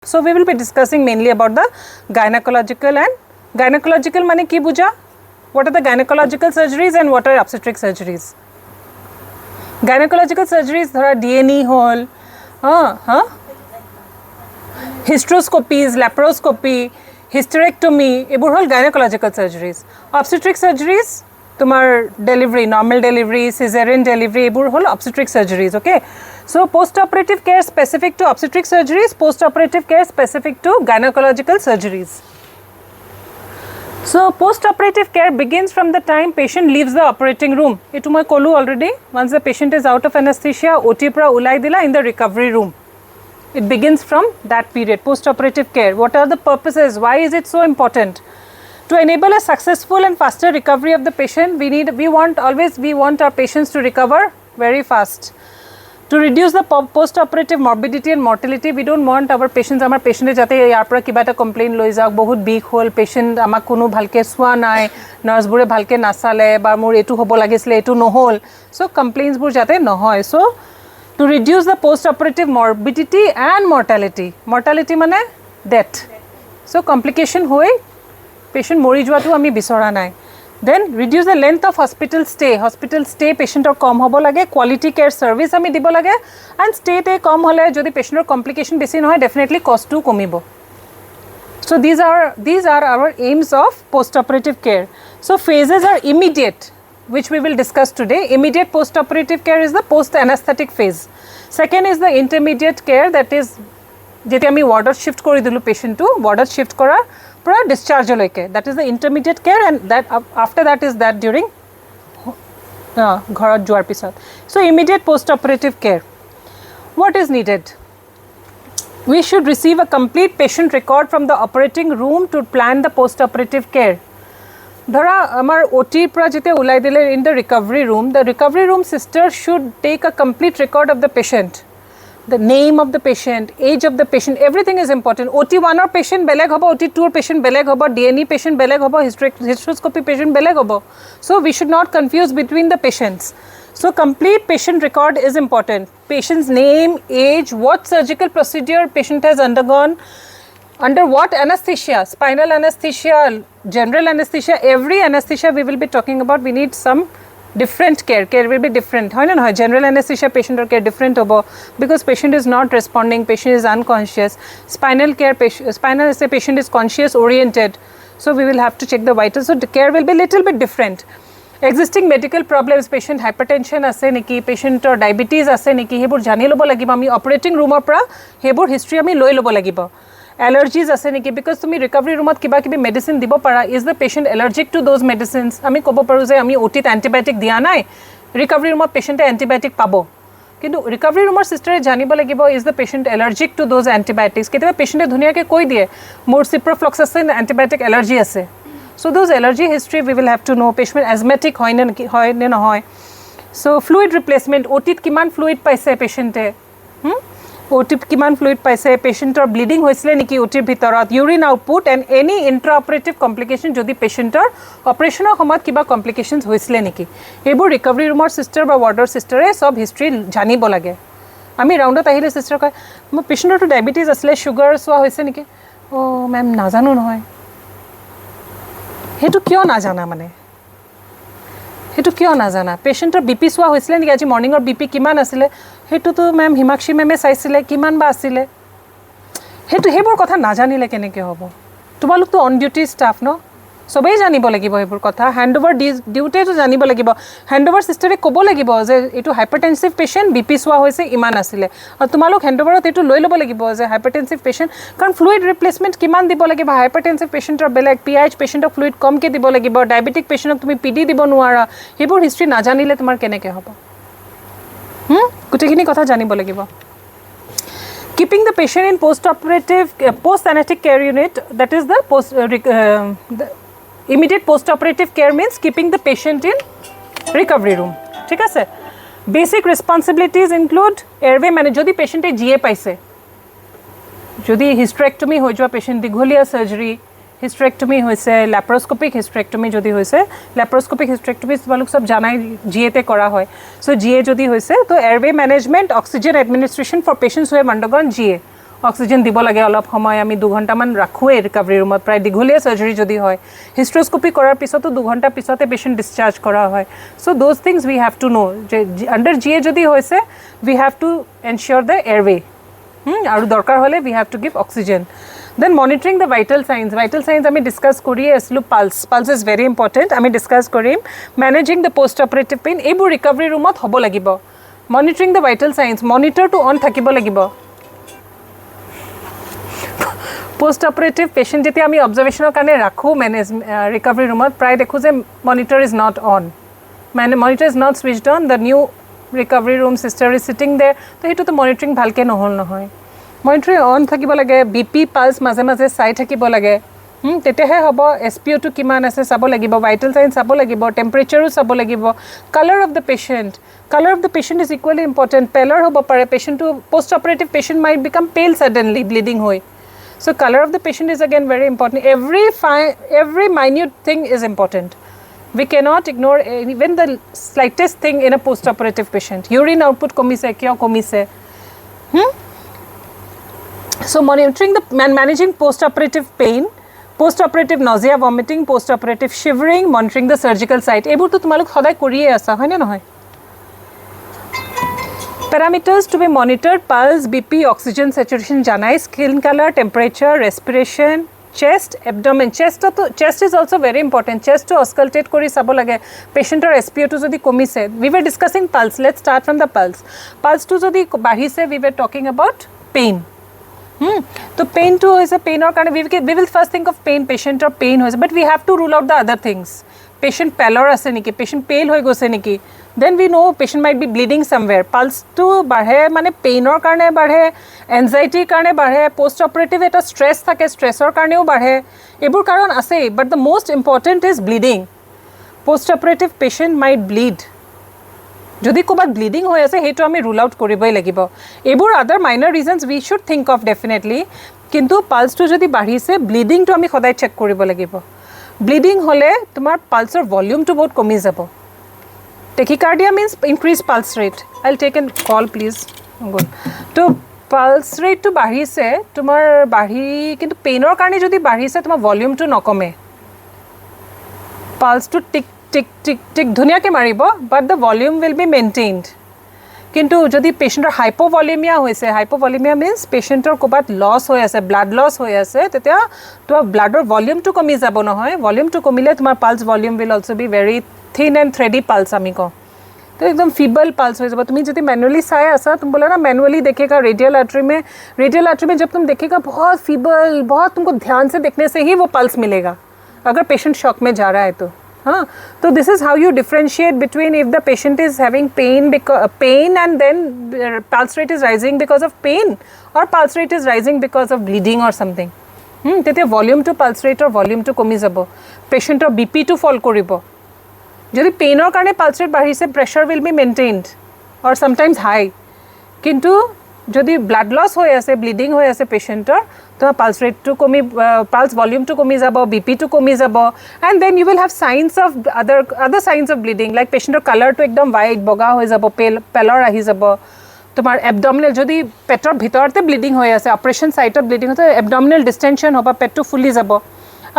So we will be discussing mainly about the gynecological and gynecological mane ki buja? What are the gynecological surgeries and what are obstetric surgeries? Gynecological surgeries dhara D&E hole, hysteroscopies, laparoscopy, hysterectomy, ebur hol gynecological surgeries. Obstetric surgeries tumar delivery, normal delivery, cesarean delivery, ebur hol obstetric surgeries, okay? So post-operative care specific to obstetric surgeries, post-operative care specific to gynecological surgeries. So post-operative care begins from the time patient leaves the operating room. Etu moi kolu already. Once the patient is out of anesthesia, OT pra ulai dila in the recovery room. It begins from that period, post-operative care. What are the purposes? Why is it so important? To enable a successful and faster recovery of the patient, we want our patients to recover very fast. To reduce the post-operative morbidity and mortality, we don't want our patients, our patient jate yar pora kiba eta complaint loi jaok, bahut big hol, patient amak kono bhalke swa nai, nurse bure bhalke nasale, ba mor etu hobo lagisile, etu nohol. So complaints bur jate nohoy. So to reduce the post-operative morbidity and mortality. Mortality mane death. So complication hoy, patient mori joatu ami bisora nai. Then reduce the length of hospital stay. Hospital stay patient or kom hobo lage, quality care service ami dibo lage, and stay te kom hole jodi patient or complication besi nohoy, definitely cost to komibo. So these are our aims of post-operative care. So phases are immediate, which we will discuss today. Immediate post-operative care is the post-anesthetic phase. Second is the intermediate care, that is jeti ami ward shift kori dilu patient to ward shift kora pura discharge loike. That is the intermediate care, and that after that is that during gharat joar pisat. So immediate post-operative care. What is needed? We should receive a complete patient record from the operating room to plan the post-operative care. Dhara amar OT pra jete ulai dile in the recovery room sister should take a complete record of the patient. The name of the patient, age of the patient, everything is important. OT1 or patient beleg hobo, OT2 or patient beleg hobo, D&E patient beleg hobo, hysteroscopy patient beleg hobo. So we should not confuse between the patients. So complete patient record is important. Patient's name, age, what surgical procedure patient has undergone, under what anesthesia, spinal anesthesia, general anesthesia, every anesthesia we will be talking about, we need some different care will be different. General anesthesia patient or care different hobo because patient is not responding, patient is unconscious. Spinal patient is conscious oriented, so we will have to check the vitals, so the care will be little bit different. Existing medical problems, patient hypertension ase niki, patient or diabetes ase niki, hebur jani lobo lagibo, ami operating room pra hebur history ami loi lobo lagibo. Allergies ase niki, because tumi recovery room kiba kibi medicine dibo para, is the patient allergic to those medicines? Ami kobo paru je ami OT antibiotic dia nai, recovery room patient antibiotic pabo. Kintu recovery room sister janibo lagibo, is the patient allergic to those antibiotics? Ketiba patient dhuniya ke koi diye more ciprofloxacin antibiotic allergy ase. So those allergy history we will have to know. Patient asthmatic hoy ne nohoy. So fluid replacement, OT kiman fluid paise patient e, OT kiman fluid paise, patient or bleeding hoisile niki OT bhitorat, urine output and any intraoperative complication jodi patient or operation or homat kiba complications hoisile niki. Ebur recovery room sister ba ward sister e sob history janibo lage. Ami roundot ahile sister koy mo patient to diabetes asle sugar swa hoise niki, oh ma'am najanu nohoy. Hetu kyo na jana mane? Hetu kyo na jana? Patient or BP swa hoisile niki aji morning or BP kiman asile? Hetu to ma'am Himakshi meme saisile kiman ba asile? Hetu hebor kotha na janile keneke hobo? Tumaluk to on duty staff no? Sobai janibo lagibo hebor kotha. Handover duty to janibo lagibo. Handover sister e kobo lagibo je etu hypertensive patient BP swa hoise iman asile. Aur tumaluk handover ot etu loi lobo lagibo je hypertensive patient karon fluid replacement kiman dibo lagibo, hypertensive patient or beleg, PIH patient or fluid kom ke dibo lagibo, diabetic patient ok tumi PD dibo nuara. Hebor history na janile tumar keneke hobo? Kutekini kotha janibo lagibo. Keeping the patient in post-anesthetic care unit, that is the immediate post-operative care means keeping the patient in recovery room. ठीक है sir? Basic responsibilities include airway management. जदि patient एक GA पाइसे, जदि hysterectomy हो जाए patient Digholiya surgery, hysterectomy होइसे, laparoscopic hysterectomy जदि होइसे, laparoscopic hysterectomy वालों सब जाना ही GA ते करा होय. So GA जदि होइसे, तो airway management, oxygen administration for patients who have undergone GA. Oxygen দিব লাগে অলপ সময় আমি 2 ঘণ্টামান ৰাখোৱে ৰিকভাৰী ৰুমত প্ৰায় দীঘলীয়া সাৰ্জাৰী যদি হয় হিষ্ট্ৰোস্কোপি কৰাৰ পিছতো 2 ঘণ্টা পিছতে পেশেন্ট ডিসচাৰ্জ কৰা হয় so those things we have to know যে আন্ডাৰ জিএ যদি হৈছে we have to ensure the airway আৰু দৰকাৰ হলে we have to give oxygen then monitoring the vital signs আমি ডিসকাস কৰিয়ে আছিলো pulse is very important আমি ডিসকাস কৰিম managing the post operative pain এইবোৰ ৰিকভাৰী ৰুমত হ'ব লাগিব monitoring the vital signs monitor to on থাকিব লাগিব post operative patient যেতিয়া আমি অবজাৰভেশনৰ কাৰণে ৰাখো মেনেজ ৰিকভাৰী ৰুমত প্ৰায় দেখো যে monitor is not on monitor is not switched on the new recovery room sister is sitting there তো হেতু তো monitoring ভালকে নহল নহয় মনিটৰিং অন থাকিব লাগে বিপি পালস মাজে মাজে চাই থাকিব লাগে তেতিয়াহে হ'ব এসপিও2 কিমান আছে চাব লাগিব ভাইটাল সাইন চাব লাগিব টেম্পাৰেচাৰো চাব লাগিব colour of the patient is equally important পেলাৰ হ'ব পাৰে পেশেন্টটো post operative patient might become pale suddenly bleeding হৈ so color of the patient is again very important every minute thing is important we cannot ignore even the slightest thing in a post operative patient urine output komise kya komise so monitoring the managing post operative pain post operative nausea vomiting post operative shivering monitoring the surgical site ebur to tumalok hoday koriye asa hoy na noy parameters to be monitored pulse bp oxygen saturation janai skin color temperature respiration chest abdomen chest is also very important chest to auscultate kori sabo lage patient or spo2 jodi komise we were discussing pulse let's start from the pulse to jodi bahise we were talking about pain तो pain to is a pain or kind we will first think of pain patient or pain hoise but we have to rule out the other things patient pallor ase niki patient pale hoy gose niki then we know patient might be bleeding somewhere pulse to badhe mane pain or karone badhe anxiety karone badhe post operative eta stress thake stress or karoneo badhe ebur karon ase but the most important is bleeding post operative patient might bleed যদি কোবাত bleeding হৈ আছে হেতু আমি rule out কৰিবই লাগিব এবোৰ other minor reasons we should think of definitely কিন্তু পালসটো যদি বাঢ়িছে ব্লিডিংটো আমি সদায় চেক কৰিব লাগিব ব্লিডিং হলে তোমাৰ পালসৰ ভলিউমটো বহুত কমি যাব tachycardia means increase pulse rate I will take an call please good তো পালস ৰেটটো বাঢ়িছে তোমাৰ বাঢ়ি কিন্তু পেইনৰ কাৰণে যদি বাঢ়িছে তোমাৰ ভলিউমটো নকমে পালসটো টিক ধুনিয়াকে মাৰিব but the volume will be maintained কিন্তু যদি পেশেন্টৰ হাইপোভলিমিয়া হৈছে হাইপোভলিমিয়া means পেশেন্টৰ কোবাত লস হৈ আছে ব্লাড লস হৈ আছে তেতিয়া তো ব্লাডৰ ভলিউমটো কমি যাব নহয় ভলিউমটো কমিলে তোমাৰ pulse volume will also be very thin and thready pulse আমি কওঁ तो एकदम फीबल पल्स हो जाएगा तुम्हें जब मैनुअली साया ऐसा तुम बोला ना मैनुअली देखेगा रेडियल आर्टरी में जब तुम देखेगा बहुत फीबल बहुत तुमको ध्यान से देखने से ही वो पल्स मिलेगा अगर पेशेंट शॉक में जा रहा है तो हाँ तो this is how you differentiate between if the patient is having pain and then pulse rate is rising because of pain or pulse rate is rising because of bleeding or something তেতিয়া volume to pulse rate or volume to কমি যাব patient or bp to fall কৰিব যদি পেইনৰ কাৰণে pulse rate বাঢ়িছে pressure will be maintained or sometimes high কিন্তু যদি blood loss হৈ আছে ব্লিডিং হৈ আছে পেশেন্টৰ তো পালস ৰেট টু কমি পালস ভলিউম টু কমি যাব বিপি টু কমি যাব and then you will have signs of other signs of bleeding like পেশেন্টৰ কালাৰ টু একদম হোৱাইট বগা হৈ যাব পেলৰ আহি যাব তোমাৰ এবডমিনেল যদি পেটৰ ভিতৰতে ব্লিডিং হৈ আছে অপাৰেশন সাইটত ব্লিডিং হৈছে এবডমিনেল ডিসটেনশন হ'ব পেটটো ফুলি যাব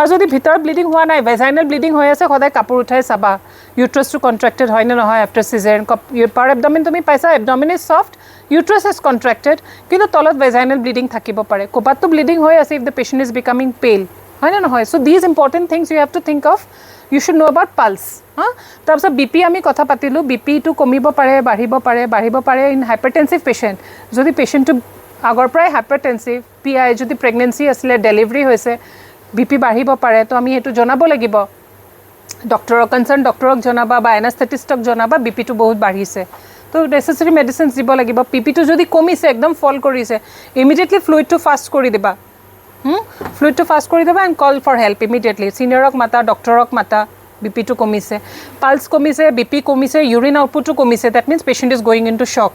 আৰু যদি ভিতৰত ব্লিডিং হোৱা নাই ভেজাইনাল ব্লিডিং হৈ আছে সদায় কাপোৰ উঠাই চাবা ইউট্ৰাছটো কন্ট্ৰাক্টেড হয় নে নহয় আফটাৰ সিজাৰিয়ান পাৰ এবডমিন তুমি পাইছা abdomen is soft uterus is contracted কিন্তু তলত vaginal bleeding থাকিব পাৰে কোবাতো bleeding হৈ আছে if the patient is becoming pale হয় না নহয় so these important things you have to think of you should know about pulse তাৰপিছত bp আমি কথা পাতিলো bp to কমিব পাৰে বাঢ়িব পাৰে in hypertensive patient যদি পেশেন্টটো আগৰ পৰাই hypertensive pi যদি প্ৰেগন্যান্সি আসলে ডেলিভাৰি হৈছে bp বাঢ়িব পাৰে তো আমি এটো জনাব লাগিব ডক্টৰক কনসাৰ্ন ডক্টৰক জনাবা বা এনাস্থেটিষ্টক জনাবা bp to বহুত বাঢ়িছে তো নেসেসাৰি মেডিসিনস দিব লাগিব পিপি টু যদি কমিছে একদম ফল কৰিছে ইমিডিয়েটলি ফ্লুইড টু ফাস্ট কৰি দিবা ফ্লুইড টু ফাস্ট কৰি দিবা and call for help immediately সিনিয়ৰক মাতা ডক্টৰক মাতা বিপি টু কমিছে পালস কমিছে বিপি কমিছে ইউৰিন আউটপুট টু কমিছে that means patient is going into shock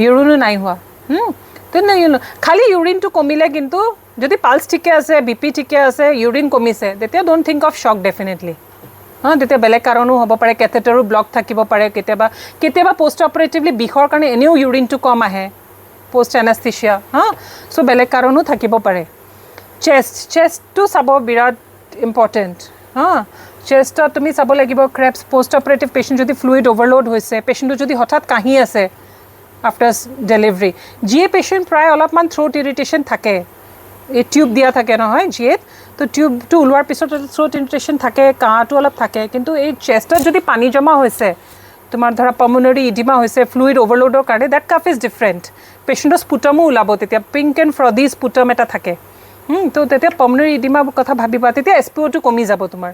ইউৰিনো নাই হোৱা তো না খালি ইউৰিন টু কমিলে কিন্তু যদি পালস ঠিকে আছে বিপি ঠিকে আছে ইউৰিন কমিছে তেতিয়া ডোন্ট থিংক অফ শক ডেফিনেটলি তেতিয়া বেলেগ কাৰণো হ'ব পাৰে কেথেটাৰো ব্লক থাকিব পাৰে কেতিয়াবা পোষ্ট অপাৰেটিভলি বিখৰ কাৰণে এনেও ইউৰিনটো কম আহে পোষ্ট এনাস্থেচিয়া সো বেলেগ কাৰণো থাকিব পাৰে চেষ্টটো চাব বিৰাট ইম্পৰ্টেণ্ট চেষ্টত তুমি চাব লাগিব ক্ৰেপছ পোষ্ট অপাৰেটিভ পেচেণ্ট যদি ফ্লুইড অভাৰলোড হৈছে পেচেণ্টটো যদি হঠাৎ কাহি আছে আফটাৰ ডেলিভাৰী যিয়ে পেচেণ্ট প্ৰায় অলপমান থ্ৰোট ইৰিটেশ্যন থাকে এই টিউব দিয়া থাকে নহয় জিয়েত তো টিউবটো ওলোৱাৰ পিছত থ্ৰোট ইৰিটেশ্যন থাকে কাহটো অলপ থাকে কিন্তু এই চেষ্টত যদি পানী জমা হৈছে তোমাৰ ধৰা পালমোনাৰী ইডিমা হৈছে ফ্লুইড অভাৰলোডৰ কাৰণে দেট কাফ ইজ ডিফাৰেণ্ট পেচেণ্টৰ স্পুটামো ওলাব তেতিয়া পিংক এণ্ড ফ্ৰডি স্পুটাম এটা থাকে তো তেতিয়া পালমোনাৰী ইডিমাৰ কথা ভাবিবা তেতিয়া এছপিঅ'টো কমি যাব তোমাৰ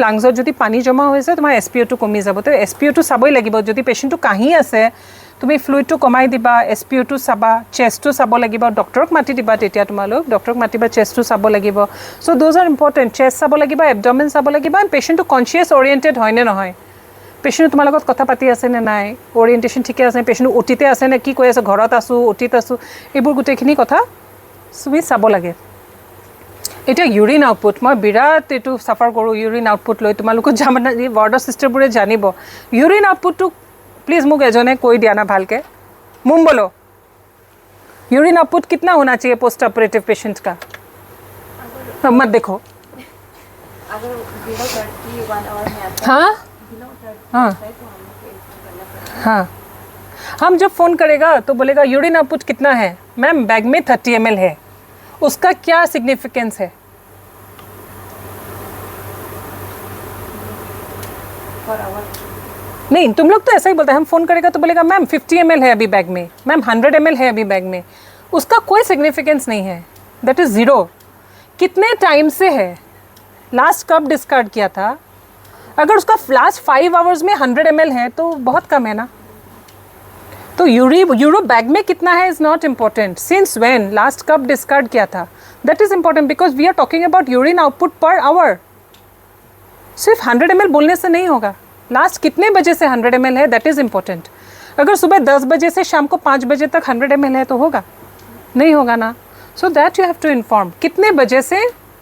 লাংছত যদি পানী জমা হৈছে তোমাৰ এছপিঅ'টো কমি যাব তো এছপিঅ'টো চাবই লাগিব যদি পেচেণ্টটো কাহি আছে তুমি ফ্লুইডটো কমাই দিবা এছপিঅ'টো চাবা চেষ্টটো চাব লাগিব ডক্টৰক মাতি দিবা তেতিয়া তোমালোক ডক্টৰক মাতিবা চেষ্টটো চাব লাগিব চ' দ'জ আৰ ইম্পৰ্টেণ্ট চেষ্ট চাব লাগিব এবডমেন চাব লাগিব এণ্ড পেচেণ্টটো কনচিয়াছ অৰিয়েণ্টেড হয়নে নহয় পেচেণ্ট তোমাৰ লগত কথা পাতি আছে নে নাই অৰিয়েণ্টেশ্যন ঠিকে আছে পেচেণ্ট অ'টিতে আছে নে কি কৈ আছে ঘৰত আছোঁ অ'টিত আছোঁ এইবোৰ গোটেইখিনি কথা তুমি চাব লাগে এতিয়া ইউৰিন আউটপুট মই বিৰাট এইটো চাফাৰ কৰোঁ ইউৰিন আউটপুট লৈ তোমালোকক ৱাৰ্ডৰ চিষ্টাৰবোৰে জানিব ইউৰিন আউটপুটটো प्लीज़ मुझे एजने कोई दिया ना भाल के मुम बोलो यूरिन आउटपुट कितना होना चाहिए पोस्ट ऑपरेटिव पेशेंट का मत देखो अगर बिलो 31 आवर में आता हाँ हाँ हाँ हम जब फ़ोन करेगा तो बोलेगा यूरिन आउटपुट कितना है मैम बैग में 30 ml है उसका क्या सिग्निफिकेंस है पर आवर नहीं तुम लोग तो ऐसा ही बोलते हैं हम फ़ोन करेगा तो बोलेगा मैम 50 ml है अभी बैग में मैम 100 ml है अभी बैग में उसका कोई सिग्निफिकेंस नहीं है दैट इज़ ज़ीरो कितने टाइम से है लास्ट कब डिस्कार्ड किया था अगर उसका लास्ट 5 आवर्स में 100 ml है तो बहुत कम है ना तो यूरो बैग में कितना है is not important since when last कब डिस्कार्ड किया था that is important because we are talking about urine output per hour सिर्फ 100 ml बोलने से नहीं होगा लास्ट कितने बजे से 100 ml है दैट इज़ इम्पोर्टेंट अगर सुबह 10 बजे से शाम को 5 बजे तक 100 ml है तो होगा नहीं होगा ना so that you have to inform कितने बजे से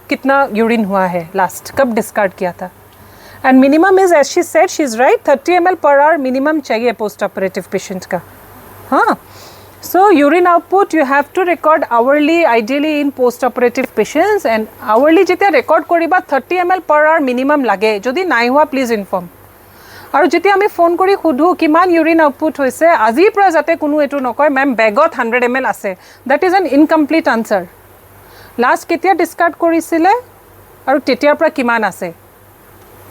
कितना यूरिन हुआ है लास्ट कब डिस्कार्ड किया था and minimum is as she said she is right 30 ml per hour minimum चाहिए पोस्ट ऑपरेटिव पेशेंट का हाँ so urine output you have to record hourly ideally in post operative patients and hourly जेतिया record करिबा 30 ml per hour minimum लागे जदि नाइ हुआ please inform और जेतिया आमी फोन करी सुधो किमान यूरिन आउटपुट होइसे आजिर পৰা যাতে কোনো এটো নকয় मैम बैगत 100 ml আছে that is an incomplete answer last केতিয়া डिस्कार्ड কৰিছিলে আৰু তেতিয়াৰ পৰা কিমান আছে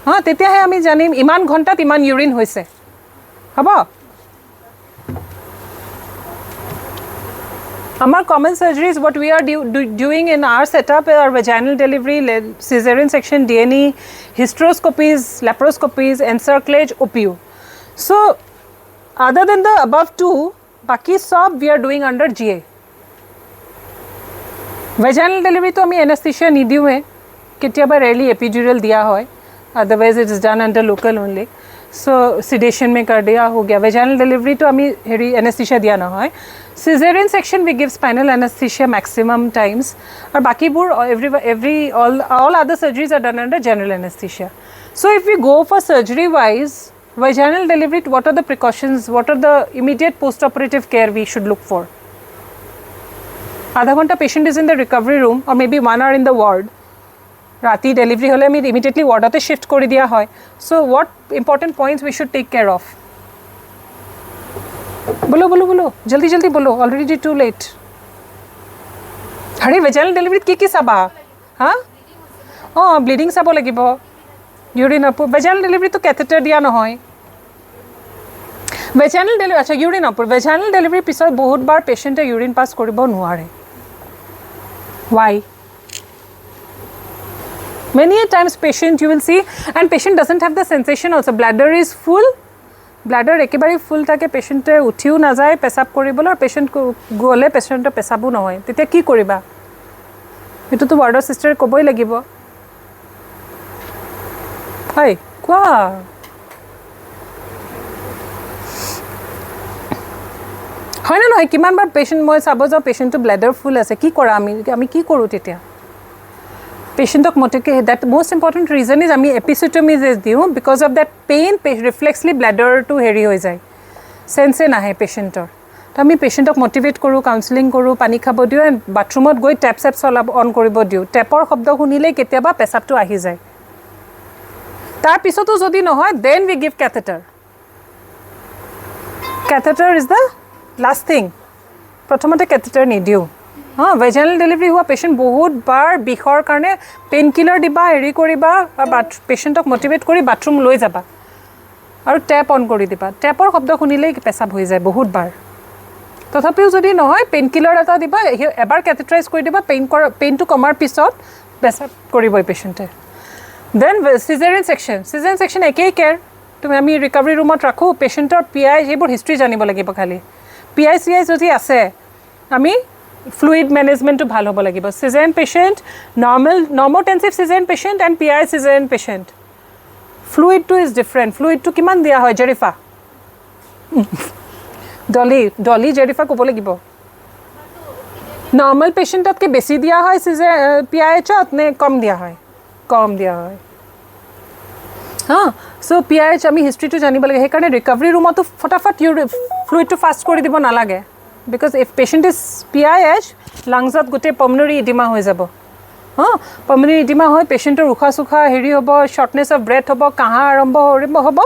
हाँ তেতিয়াহে আমি জানিম ইমান ঘণ্টাত ইমান ইউৰিন হৈছে হ'ব Our common surgeries, what we are doing in our setup are vaginal delivery, cesarean section, D&E, hysteroscopies, laparoscopies, encirclage, OPU. So, other than the above two, baki sab we are doing under GA. Vaginal delivery to hami anesthesia nahi diyu hai, ketiaba rarely epidural diya hoy, otherwise it is done under local only. So sedation में कर दिया हो गया vaginal delivery तो हमें हेरी anesthesia दिया ना होय cesarean section we give spinal anesthesia maximum times और बाकी बुर all other surgeries are done under general anesthesia. So if we go for surgery wise vaginal delivery what are the precautions what are the immediate post operative care we should look for आधा घंटा patient is in the recovery room or maybe 1 hour in the ward राती delivery होले मी immediately वार्डते shift कर दिया है so what important points we should take care of बोलो बोलो बोलो जल्दी जल्दी बोलो ऑलरेडी टू लेट अरे वेजाइनल डेलिवरी की चाबा हाँ ब्लीडिंग चाब লাগিব यूरिन अप वेजाइनल डेलिवरी तो कैथेटर दिया নহয় वेजाइनल डेलिवरी अच्छा यूरिन अप वेजाइनल डेलिवरी पिছত बहुत बार पेशेंटे यूरिन पास কৰিব নোৱাৰে why Many a times patient you will see and patient doesn't have the sensation also bladder is full bladder একেবাৰে ফুল থাকে পেশেন্টে উঠিও না যায় পেশাব কৰিবলৈ আৰু পেশেন্ট গলে পেশেন্টৰ পেশাবো নহয় তেতিয়া কি কৰিবা এটো তো ওয়াৰ্ডৰ সিস্টাৰ কবই লাগিব হাই কোৱা হয় না নহয় কিমান বাৰ পেশেন্ট মই চাব যাও পেশেন্টৰ ব্লাডাৰ ফুল আছে কি কৰা আমি কি কৰো তেতিয়া पेशेंटक मोटके that most important reason is आमी एपिसिटोमीज दिउ because of that pain reflexly bladder टू हेरी हो जाए सेंसे ना पेशेंटर तो তো আমি পেশেণ্টক মটিভেট কৰোঁ, কাউন্সেলিং কৰোঁ, পানী খাব দিওঁ, বাথৰুমত গৈ টেপ চেপ অন কৰিব দিওঁ। টেপৰ শব্দ শুনিলেই কেতিয়াবা পেচাবটো আহি যায়। তাৰপিছতো যদি নহয়, then we give catheter. Catheter is the last thing. প্ৰথমতে কেথেটাৰ নিদিওঁ। ভেজাইনেল ডেলিভাৰী হোৱা পেচেণ্ট বহুত বাৰ বিষৰ কাৰণে পেইন কিলাৰ দিবা, হেৰি কৰিবা, পেচেণ্টক মটিভেট কৰি বাথৰুম লৈ যাবা আৰু টেপ অন কৰি দিবা। টেপৰ শব্দ শুনিলেই পেচাব হৈ যায় বহুত বাৰ। তথাপিও যদি নহয়, পেইন কিলাৰ এটা দিবা, এবাৰ কেথেটাৰাইজ কৰি দিবা, পেইনটো কমাৰ পিছত পেচাব কৰিবই পেচেণ্টে। Then caesarean section. Caesarean section একেই কেয়াৰ। আমি ৰিকভাৰী ৰুমত ৰাখোঁ, পেচেণ্টৰ PI এইবোৰ হিষ্ট্ৰী জানিব লাগিব খালি। PI CI যদি আছে, আমি ফ্লুইড মেনেজমেণ্টটো ভাল হ'ব লাগিব। Caesarean patient, normotensive caesarean patient and PI caesarean patient, ফ্লুইডটো ইজ ডিফাৰেণ্ট। ফ্লুইডটো কিমান দিয়া হয়? জেৰিফা, ডলি জেৰিফা ক'ব লাগিব। নৰ্মেল পেচেণ্টতকৈ বেছি দিয়া হয় PIHত নে কম দিয়া হয়? কম দিয়া হয়। চ' PIH আমি হিষ্ট্ৰীটো জানিব লাগে। সেইকাৰণে ৰিকভাৰী ৰুমতো ফটাফট ফ্লুইডটো ফাষ্ট কৰি দিব নালাগে। Because if patient is PIH, লাংছত গোটেই পালমোনাৰী ইডিমা হৈ যাব। পালমোনাৰী ইডিমা হৈ পেচেণ্টৰ উশাহ চুশাহ হেৰি হ'ব, শ্বৰ্টনেছ অফ ব্ৰেথ হ'ব, কাঁহা আৰম্ভ হ'ব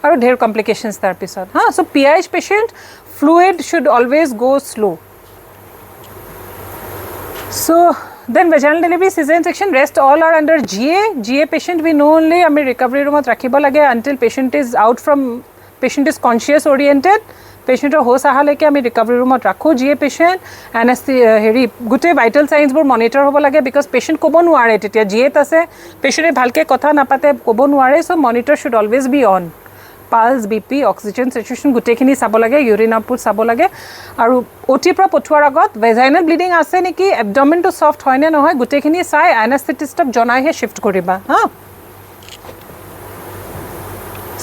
আৰু ঢেৰ কমপ্লিকেশ্যনছ তাৰপিছত। So' PIH patient fluid should always go' slow'. So' then vaginal delivery, caesarean section, rest all are under GA patient we know' only আমি ৰিকভাৰী ৰুমত ৰাখিব লাগে until patient is out from, patient is conscious oriented. পেচেণ্টৰ হোচ অহালৈকে আমি recovery ৰুমত ৰাখোঁ GA patient. হেৰি গোটেই ভাইটেল চাইন্সবোৰ মনিটৰ হ'ব লাগে, বিকজ পেচেণ্ট ক'ব নোৱাৰে তেতিয়া GAত আছে, পেচেণ্টে ভালকৈ কথা নাপাতে, ক'ব নোৱাৰে। So' monitor should always be on. Pulse, BP, oxygen saturation গোটেইখিনি চাব লাগে, ইউৰিন আউটপুট চাব লাগে। আৰু OTৰ পৰা পঠোৱাৰ আগত ভেজাইনেল ব্লিডিং আছে নেকি, এবডমেনটো ছফ্ট হয় নে নহয়, গোটেইখিনি চাই এনাস্থেটিষ্টক জনাইহে শ্বিফ্ট কৰিবা।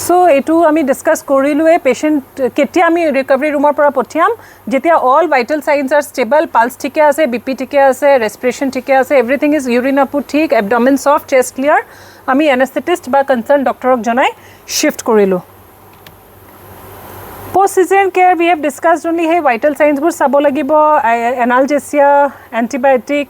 চ' এইটো আমি ডিছকাছ কৰিলোৱে। পেচেণ্ট কেতিয়া আমি ৰিকভাৰী ৰুমৰ পৰা পঠিয়াম? যেতিয়া all vital science R stable, pulse ঠিকে আছে, BP ঠিকে আছে, ৰেছপিৰেশ্যন ঠিকে আছে, এভৰিথিং ইজ, ইউৰিন আউটপুট ঠিক, এবডমেন ছফ্ট, চেষ্ট ক্লিয়াৰ, আমি এনাস্থেটিষ্ট বা কনচাৰ্ণ ডক্টৰক জনাই শ্বিফ্ট কৰিলোঁ। Post caesarean care we have discussed only সেই ভাইটেল চাইন্সবোৰ চাব লাগিব, এনালজেচিয়া, এণ্টিবায়'টিক,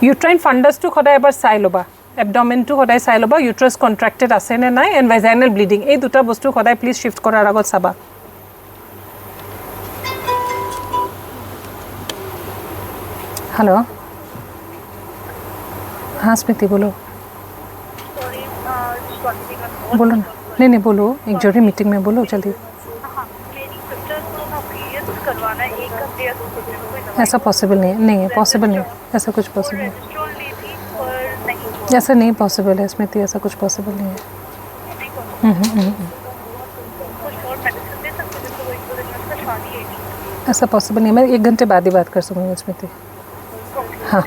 ইউট্ৰাইন ফাণ্ডাছটো সদায় এবাৰ চাই ল'বা, এবডমেনটো সদায় চাই ল'বা, ইউট্ৰাছ কণ্ট্ৰেক্টেড আছে নে নাই, এণ্ড ভেজাইনেল ব্লিডিং। এই দুটা বস্তু সদায় প্লিজ শ্বিফ্ট কৰাৰ আগত চাবা। हेलो, हाँ स्मृति बोलो। बोलो ना, नहीं बोलो, एक जरूरी मीटिंग में बोलो जल्दी। ऐसा पॉसिबल नहीं है, पॉसिबल नहीं, ऐसा कुछ पॉसिबल नहीं, ऐसा नहीं पॉसिबल है स्मृति, ऐसा कुछ पॉसिबल नहीं है। ऐसा पॉसिबल नहीं, मैं 1 घंटे बाद ही बात कर सकूँगी स्मृति। हाँ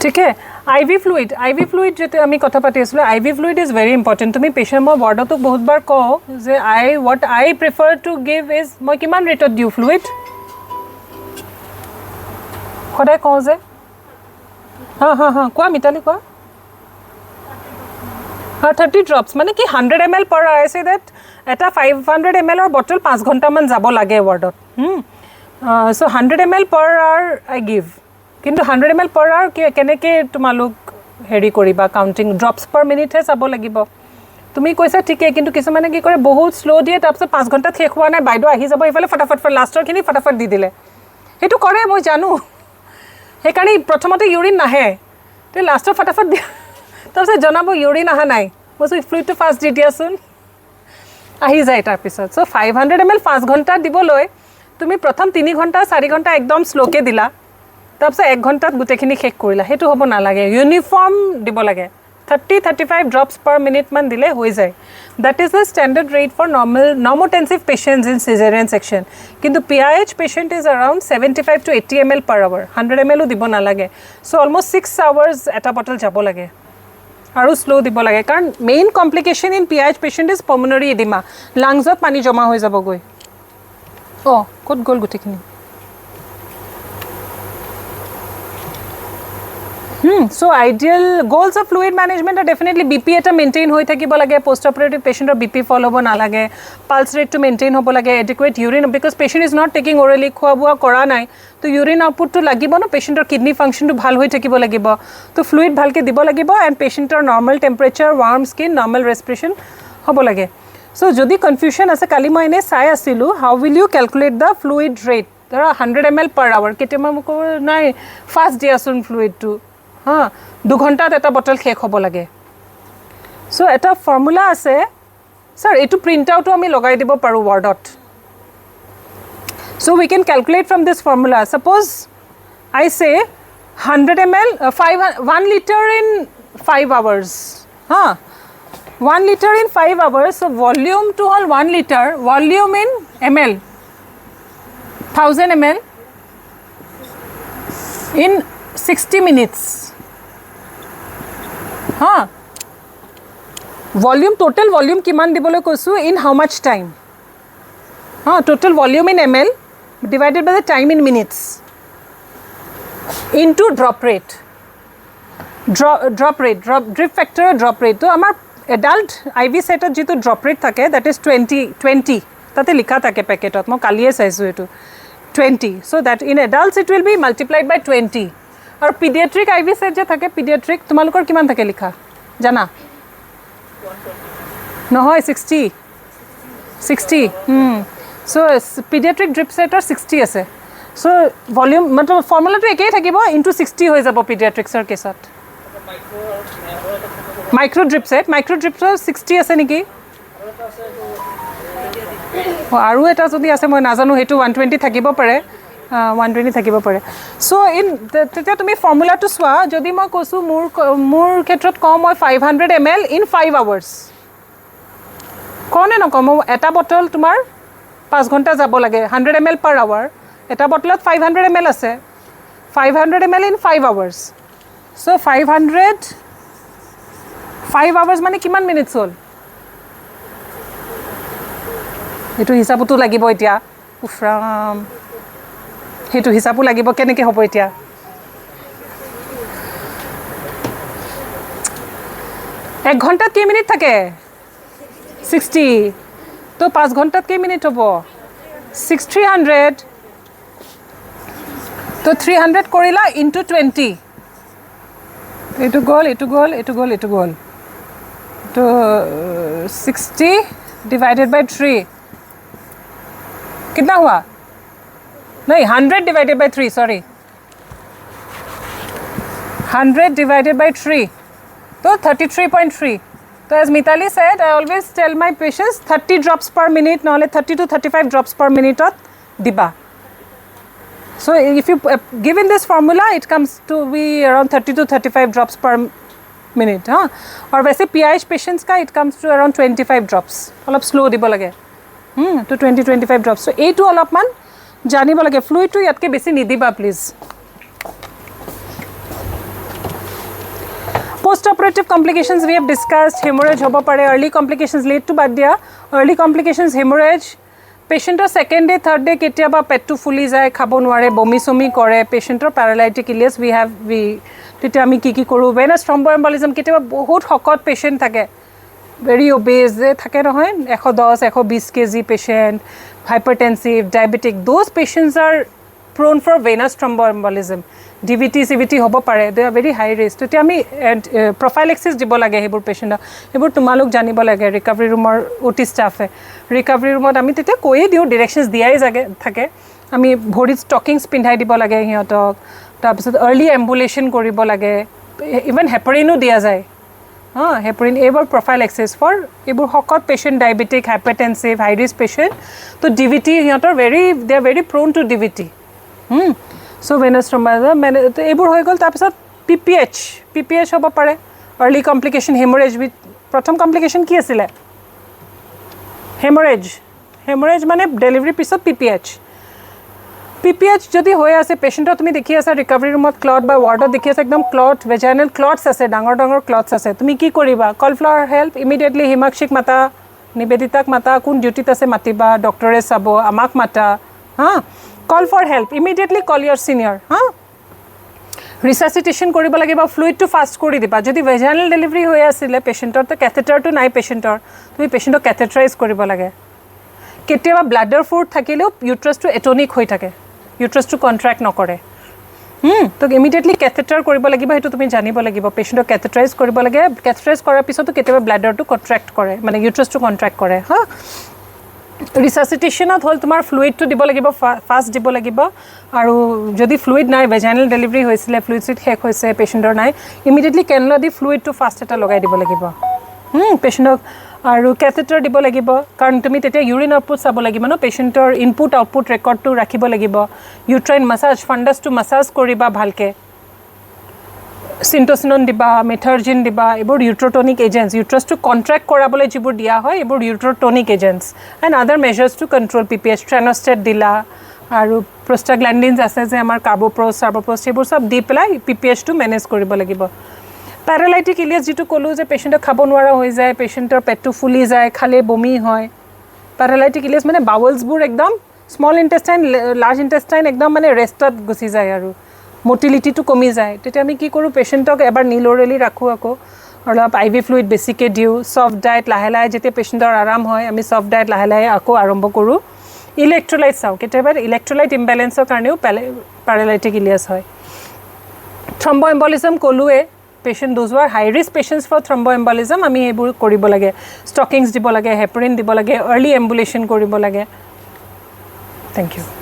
ठीक है। IV ফ্লুইড যেটা আমি কথা পাতি আছিলোঁ, IV fluid is very important. তুমি পেচেণ্ট, মই ৱাৰ্ডতো বহুতবাৰ কওঁ যে what I prefer to give is, মই কিমান ৰেটত দিওঁ ফ্লুইড সদায় কওঁ যে, কোৱা মিতালী কোৱা। 30 ড্ৰপছ মানে কি 100 ml per hour। I say that এটা 500 ml বটল 5 ঘণ্টামান যাব লাগে ৱাৰ্ডত। চ' 100 ml per hour I give। কিন্তু 100 ml per hour কেনেকৈ তোমালোক হেৰি কৰিবা, কাউণ্টিং ড্ৰপছ পাৰ মিনিটহে চাব লাগিব। তুমি কৈছা ঠিকেই, কিন্তু কিছুমানে কি কৰে বহুত শ্ল' দিয়ে, তাৰপিছত 5 ঘণ্টাত শেষ হোৱা নাই, বাইদেউ আহি যাব এইফালে ফটাফট লাষ্টৰখিনি ফটাফট দি দিলে। সেইটো কৰে মই জানো, সেইকাৰণে প্ৰথমতে ইউৰিন নাহে, তো লাষ্টৰ ফটাফট দিয়া, তাৰপিছত জনাব ইউৰিন অহা নাই, মই ফ্লুইডটো ফাৰ্ষ্ট দি দিয়াচোন, আহি যায় তাৰপিছত। চ' 500 ml 5 ঘণ্টাত দিবলৈ তুমি প্ৰথম 3 ঘণ্টা 4 ঘণ্টা একদম শ্ল'কৈ দিলা, তাৰপিছত 1 ঘণ্টাত গোটেইখিনি শেষ কৰিলা। সেইটো হ'ব নালাগে, ইউনিফৰ্ম দিব লাগে। 30-35 ড্ৰপছ পাৰ মিনিটমান দিলে হৈ যায়। That is the standard rate for normotensive patients in caesarean section. কিন্তু PIH patient is around 75 to 80 ml per hour। 100 ml দিব নালাগে। চ' অলমষ্ট 6 hours এটা বটল যাব লাগে আৰু শ্ল' দিব লাগে, কাৰণ main complication in PIH patient is pulmonary oedema, লাংছত পানী জমা হৈ যাবগৈ। ক'ত গ'ল গোটেইখিনি? So ideal goals of fluid management are definitely BP eta maintain hoi thakibo lage, post operative patient or BP fall hobo na lage, pulse rate to maintain hobo lage, adequate urine, because patient is not taking orally khua bua kora nai, to urine output to lagibo no, patient or kidney function to bhal hoi thakibo lagibo, to fluid bhalke dibo lagibo, and patient or normal temperature, warm skin, normal respiration hobo lage. So jodi confusion ase kali moi ene sai asilu, how will you calculate the fluid rate? There are 100 ml per hour, ketema moko nai fast diasun fluid to 2 ঘণ্টাত এটা bottle শেষ হ'ব লাগে। So এটা formula আছে sir, এইটো print আউটো আমি লগাই দিব পাৰোঁ ৱৰ্ডত। So we can calculate from this formula. Suppose I say 100 ml 1 liter in 5 hours, 1 liter in 5 hours, so volume to all 1 liter, volume in ml 1000 ml in 60 minutes. Volume, total volume kiman dibole koisu in how much time? Total volume in ml divided by the time in minutes into drop rate. Drip factor or drop rate. So amar adult IV set or jitu drop rate thake, that is 20 tate likha thake packet ot, mo kaliye saisu etu 20. So that in adults it will be multiplied by 20. और pediatric IV set je thake, pediatric tumalukor kiman thake likha jana no hoy 60 so pediatric drip set or 60 ase, so volume matlab formula to ekei thakibo into 60 hoy jabo pediatrics er case ot. Micro drip set 60 ase niki, aru eta jodi ase moi najanu hetu 120 thakibo pare, 120 থাকিব পাৰে। So in তেতিয়া তুমি ফৰ্মুলাটো চোৱা, যদি মই কৈছো মোৰ ক্ষেত্ৰত কম মই 500 ml ইন 5 আৱাৰ্ছ, কনে নকম এটা বটল তোমাৰ 5 ঘণ্টা যাব লাগে, 100 ml পাৰ আৱাৰ, এটা বটলত 500 ml আছে, 500 ml in 5 hours, so 5 hours মানে কিমান মিনিটছ হ'ল, এইটো হিচাপটো লাগিব এতিয়া। উফৰাম, সেইটো হিচাপো লাগিব, কেনেকৈ হ'ব এতিয়া? 1 ঘণ্টাত কেই মিনিট থাকে? 60, তো 5 ঘণ্টাত কেই মিনিট হ'ব? 300, তো 300 কৰিলা ইনটু 20, এইটো গ'ল, তো 60 ডিভাইডেড বাই 3 कितना हुआ? नहीं, 100 divided by 3, sorry, 100 divided by 3, तो 33.3. So as Mitali said, I always tell my patients 30 drops per minute, no, 30 to 35 drops per minute of diba. So if you give in this formula, it comes to be around 30 to 35 drops per minute. और वैसे PIH patients का it comes to around 25 drops. अलग slow दिबो लगे, तो 20-25 drops. So A to अलग मान জানিব লাগে। ফ্লুইডটো ইয়াতকে বেছি নিদিবা please. Post operative complications we have discussed, hemorrhage হ'ব পাৰে, early complications late to বাদ দিয়া, early complications hemorrhage, পেশেন্টৰ সেকেন্ড ডে থাৰ্ড ডে কেতিয়াবা পেটটো ফুলি যায়, খাব নোৱাৰে, বমি চমি কৰে, পেশেন্টৰ প্যাৰালাইটিক ইলিয়াছ তেতিয়া আমি কি কৰোঁ? ভেনাছ থ্ৰম্বোএম্বলিজম, কেতিয়াবা বহুত শকত পেশেন্ট থাকে, very obese যে থাকে নহয়, 110-120 kg patient, hypertensive, diabetic, those patients are prone for venous thromboembolism, DVT, CVT হ'ব পাৰে, they are very high risk. তেতিয়া আমি prophylaxis দিব লাগে সেইবোৰ পেশেণ্টক, সেইবোৰ তোমালোক জানিব লাগে। ৰিকভাৰী ৰুমৰ OT ষ্টাফে ৰিকভাৰী ৰুমত আমি তেতিয়া কৈয়ে দিওঁ, ডিৰেকশ্যনছ দিয়াই থাকে, আমি ভৰিত ষ্টকিংছ পিন্ধাই দিব লাগে সিহঁতক, তাৰপিছত আৰ্লি এম্বুলেশ্যন কৰিব লাগে, ইভেন হেপাৰিনো দিয়া যায়, হেপাৰিন, এইবোৰ প্ৰফাইলেক্সিছ ফৰ এইবোৰ শকত পেশেণ্ট, ডায়েবেটিক, হাইপাৰটেনচিভ, হাই ৰিস্ক পেশেণ্ট, তো ডিভিটি সিহঁতৰ দে আৰ ভেৰি প্ৰ'ন টু ডিভিটি। চ' ভেনাছ থ্ৰম্বোএম্বলিজম এইবোৰ হৈ গ'ল। তাৰপিছত PPH হ'ব পাৰে, আৰ্লি কমপ্লিকেশ্যন, হেমৰেজ। প্ৰথম কমপ্লিকেশ্যন কি আছিলে? হেমৰেজ মানে ডেলিভাৰীৰ পিছত PPH যদি হৈ আছে পেশেণ্টৰ, তুমি দেখি আছা ৰিকভাৰী ৰুমত ক্লট বা ৱাৰ্ডত দেখি আছা একদম ক্লট, ভেজাইনেল ক্লটছ আছে, ডাঙৰ ক্লটছ আছে, তুমি কি কৰিবা? কল ফৰ হেল্প, ইমিডিয়েটলি হিমাক্ষীক মাতা, নিবেদিতাক মাতা, কোন ডিউটিত আছে মাতিবা, ডক্টৰে চাব, আমাক মাতা, call for help, immediately call your senior, resuscitation কৰিব লাগিব ফ্লুইডটো ফাষ্ট কৰি দিবা যদি ভেজাইনেল ডেলিভাৰী হৈ আছিলে পেচেণ্টৰ তো কেথেটাৰটো নাই পেচেণ্টৰ তুমি পেচেণ্টক কেথেটাৰাইজ কৰিব লাগে কেতিয়াবা ব্লাডাৰ ফ্লুইড থাকিলেও ইউট্ৰাছটো এটনিক হৈ থাকে ইউট্ৰাছটো কণ্ট্ৰেক্ট নকৰে তো ইমিডিয়েটলি কেথেটাৰ কৰিব লাগিব সেইটো তুমি জানিব লাগিব পেচেণ্টক কেথেটাৰাইজ কৰিব লাগে কেথেটাৰাইজ কৰাৰ পিছতো কেতিয়াবা ব্লাডাৰটো কণ্ট্ৰেক্ট কৰে মানে ইউট্ৰাছটো কণ্ট্ৰেক্ট কৰে হা ৰিচাচিটেশ্যনত হ'ল তোমাৰ ফ্লুইডটো দিব লাগিব ফাষ্ট দিব লাগিব আৰু যদি ফ্লুইড নাই ভেজাইনেল ডেলিভাৰী হৈছিলে ফ্লুইড চিট শেষ হৈছে পেচেণ্টৰ নাই ইমিডিয়েটলি কেনুলা দি ফ্লুইডটো ফাষ্ট এটা লগাই দিব লাগিব পেচেণ্টক আৰু কেথেটাৰ দিব লাগিব কাৰণ তুমি তেতিয়া ইউৰিন আউটপুট চাব লাগিব ন পেচেণ্টৰ ইনপুট আউটপুট ৰেকৰ্ডটো ৰাখিব লাগিব ইউট্ৰাইন মাছাজ ফাণ্ডাছটো মাছাজ কৰিবা ভালকৈ চিণ্ট'চিনন দিবা মেথাৰ্জিন দিবা এইবোৰ ইউট্ৰটনিক এজেণ্টছ ইউট্ৰাছটো কণ্ট্ৰেক্ট কৰাবলৈ যিবোৰ দিয়া হয় এইবোৰ uterotonic agents and other measures to control PPH ট্ৰেনষ্টেট দিলা আৰু প্ৰষ্টাগ্লেণ্ডিনছ আছে যে আমাৰ কাৰ্ব'প্ৰছ চাৰ্ব'প্ৰছ সেইবোৰ চব দি পেলাই PPHটো মেনেজ কৰিব লাগিব পেৰালাইটিক ইলিয়াছ যিটো ক'লোঁ যে পেচেণ্টক খাব নোৱাৰা হৈ যায় পেচেণ্টৰ পেটটো ফুলি যায় খালে বমি হয় পেৰালাইটিক ইলিয়াছ মানে বাৱলছবোৰ একদম স্মল ইণ্টেষ্টাইন লাৰ্জ ইণ্টেষ্টাইন একদম মানে ৰেষ্টত গুচি যায় আৰু মটিলিটিটো কমি যায় তেতিয়া আমি কি কৰোঁ পেচেণ্টক এবাৰ নিল'ৰেলি ৰাখোঁ আকৌ অলপ IV ফ্লুইড বেছিকৈ দিওঁ ছফ্ট ডায়েট লাহে লাহে যেতিয়া পেচেণ্টৰ আৰাম হয় আমি ছফ্ট ডায়েট লাহে লাহে আকৌ আৰম্ভ কৰোঁ ইলেক্ট্ৰলাইট চাওঁ কেতিয়াবা ইলেক্ট্ৰলাইট ইম্বেলেঞ্চৰ কাৰণেও পেৰালাইটিক ইলিয়াছ হয় থ্ৰম্ব'এম্বলিজম ক'লোৱে patient those are high risk patients for thromboembolism আমি সেইবোৰ কৰিব লাগে ষ্টকিংছ দিব লাগে হেপাৰিন দিব লাগে আৰ্লি এম্বুলেশ্যন কৰিব লাগে থেংক ইউ